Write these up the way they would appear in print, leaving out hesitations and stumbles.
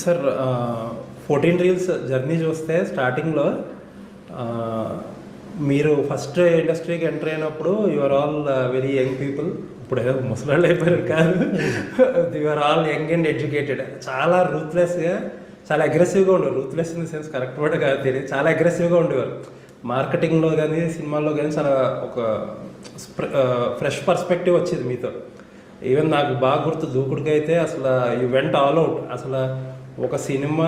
Sir 14 reels journey చూస్తే స్టార్టింగ్లో మీరు ఫస్ట్ ఇండస్ట్రీకి ఎంటర్ అయినప్పుడు your all very young people. ఇప్పుడు ఏదో ముసలాళ్ళు అయిపోయారు కాదు, your all young and educated. చాలా రూత్లెస్గా, చాలా అగ్రెసివ్గా ఉండేవారు. Ruthless in the sense correct word కాదు తెలియదు, చాలా అగ్రెసివ్గా ఉండేవారు. మార్కెటింగ్లో కానీ సినిమాల్లో కానీ చాలా ఒక ఫ్రెష్ పర్స్పెక్టివ్ వచ్చేది మీతో. ఈవెన్ నాకు బాగా గుర్తు దూకుడికి అయితే అసలు యూ వెంట్ ఆల్ అవుట్. అసలు ఒక సినిమా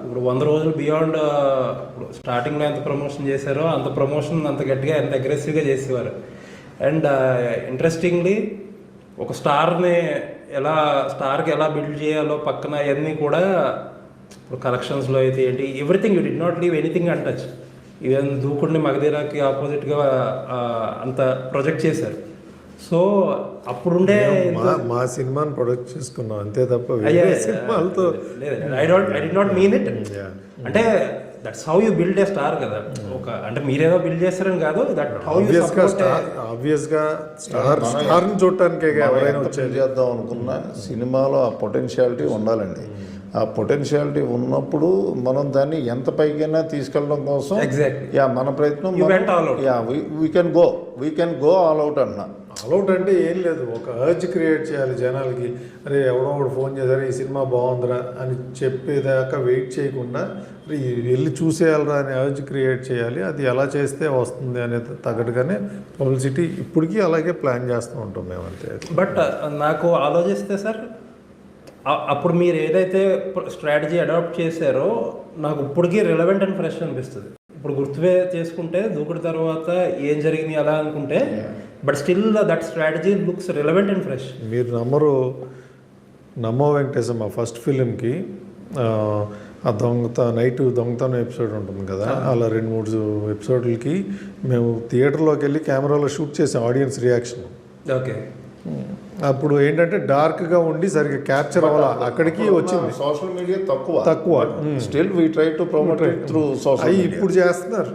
ఇప్పుడు 100 రోజులు బియాండ్, ఇప్పుడు స్టార్టింగ్లో ఎంత ప్రమోషన్ చేశారో అంత ప్రమోషన్ అంత గట్టిగా ఎంత అగ్రెసివ్గా చేసేవారు. అండ్ ఇంట్రెస్టింగ్లీ ఒక స్టార్కి ఎలా బిల్డ్ చేయాలో పక్కన అవన్నీ కూడా ఇప్పుడు కలెక్షన్స్లో అయితే ఏంటి everything you did not leave anything untouched. Even దూకుడిని మగధీరాకి ఆపోజిట్గా అంత ప్రొజెక్ట్ చేశారు. సో అప్పుడుండే మా సినిమాని ప్రొడక్ట్ చేసుకున్నాం అంతే తప్ప సినిమాలతో I did not mean it. అంటే that's how you build a star కదా. ఒక అంటే మీరేదో బిల్డ్ చేస్తారని కాదు, దట్ హౌ యూ ఆబ్వియస్గా స్టార్ని చూడటానికే ఎవరైనా వచ్చేది చేద్దాం అనుకున్న సినిమాలో ఆ పొటెన్షియాలిటీ ఉండాలండి. ఆ పొటెన్షియాలిటీ ఉన్నప్పుడు మనం దాన్ని ఎంత పైకైనా తీసుకెళ్ళడం కోసం మన ప్రయత్నం we can go all out అన్నా. ఆల్ అవుట్ అంటే ఏం లేదు, ఒక అర్జ్ క్రియేట్ చేయాలి జనాలకి. అరే ఎవడో ఒకడు ఫోన్ చేశారు ఈ సినిమా బాగుందిరా అని చెప్పేదాకా వెయిట్ చేయకుండా వెళ్ళి చూసేయాలరా అని అర్జ్ క్రియేట్ చేయాలి. అది ఎలా చేస్తే వస్తుంది అనేది తగ్గట్టుగానే పబ్లిసిటీ ఇప్పటికీ అలాగే ప్లాన్ చేస్తూ ఉంటాం మేమంతే. బట్ నాకు ఆలోచిస్తే సార్, అప్పుడు మీరు ఏదైతే స్ట్రాటజీ అడాప్ట్ చేశారో నాకు ఇప్పటికీ రిలవెంట్ అండ్ ఫ్రెష్ అనిపిస్తుంది. ఇప్పుడు గుర్తువే చేసుకుంటే దూకుడు తర్వాత ఏం జరిగింది అలా అనుకుంటే, but still that strategy looks relevant and fresh. మీరు నమ్మో వెంకటేశం మా ఫస్ట్ ఫిలింకి ఆ దొంగతనం ఎపిసోడ్ ఉంటుంది కదా, అలా 2-3 ఎపిసోడ్లకి మేము థియేటర్లోకి వెళ్ళి కెమెరాలో షూట్ చేసాం ఆడియన్స్ రియాక్షన్. ఓకే. అప్పుడు ఏంటంటే డార్క్గా ఉండి సరిగ్గా క్యాప్చర్ అవ్వాలా, అక్కడికి వచ్చింది. సోషల్ మీడియా తక్కువ still we try to promote it through social media. ఇప్పుడు చేస్తున్నారు.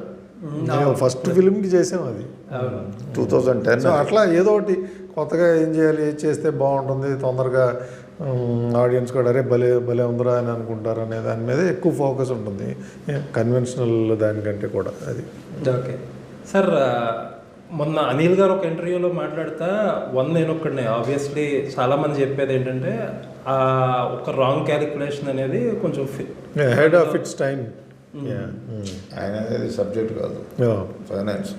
మేము ఫస్ట్ ఫిల్మ్కి చేసాం అది 2010. అట్లా ఏదో ఒకటి కొత్తగా ఏం చేయాలి, ఏం చేస్తే బాగుంటుంది, తొందరగా ఆడియన్స్ కూడా అరే భలే ఉందిరా అని అనుకుంటారు అనే దాని మీద ఎక్కువ ఫోకస్ ఉంటుంది కన్వెన్షనల్ దానికంటే కూడా. అది ఓకే సార్. మొన్న అనిల్ గారు ఒక ఇంటర్వ్యూలో మాట్లాడుతా నేను ఒక్కడనే ఆబ్వియస్లీ చాలామంది చెప్పేది ఏంటంటే ఒక రాంగ్ క్యాలిక్యులేషన్ అనేది కొంచెం హెడ్ ఆఫ్ ఇట్స్ టైం. ఆయన అనేది సబ్జెక్ట్ కాదు, ఫైనాన్స్.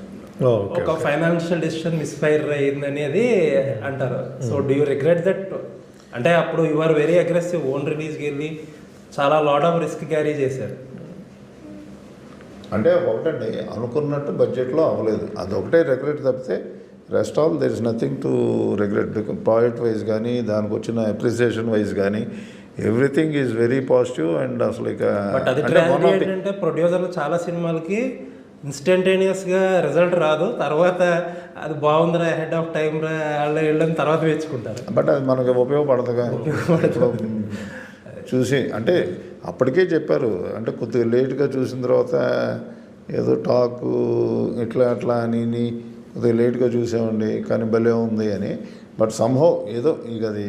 ఒక ఫైనాన్షియల్ డెసిషన్ మిస్ఫైర్ అయింది అనేది అంటారు. So do you regret that? అంటే అప్పుడు you are very aggressive, own రిలీజ్కి వెళ్ళి చాలా లాట్ ఆఫ్ రిస్క్ క్యారీ చేశారు. అంటే ఒకటండి, అనుకున్నట్టు బడ్జెట్లో అవ్వలేదు, అదొకటే రిగ్రెట్ తప్పితే rest all there is nothing to regret. Project wise కానీ దానికి వచ్చిన అప్రిసియేషన్ వైజ్ కానీ everything is very positive. And అసలు ఇక ఏంటంటే ప్రొడ్యూసర్లు చాలా సినిమాలకి ఇన్స్టంటేనియస్గా రిజల్ట్ రాదు, తర్వాత అది బాగుందిరా హెడ్ ఆఫ్ టైం రా వెళ్ళని తర్వాత మెచ్చుకుంటారు. బట్ అది మనకి ఉపయోగపడదుగా. చూసి అంటే అప్పటికే చెప్పారు, అంటే కొద్దిగా లేట్గా చూసిన తర్వాత ఏదో టాకు అట్లా అని కొద్దిగా లేట్గా చూసామండి కానీ భలే ఉంది అని. బట్ సంహౌ ఏదో ఇక అది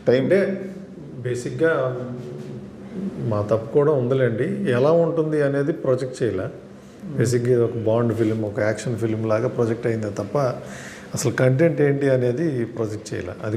టైం. బేసిక్గా మా తప్పు కూడా ఉందిలేండి, ఎలా ఉంటుంది అనేది ప్రొజెక్ట్ చేయలే. బేసిక్గా ఇది ఒక బాండ్ ఫిలిం, ఒక యాక్షన్ ఫిలిం లాగా ప్రొజెక్ట్ అయిందే తప్ప అసలు కంటెంట్ ఏంటి అనేది ప్రొజెక్ట్ చేయలే. అది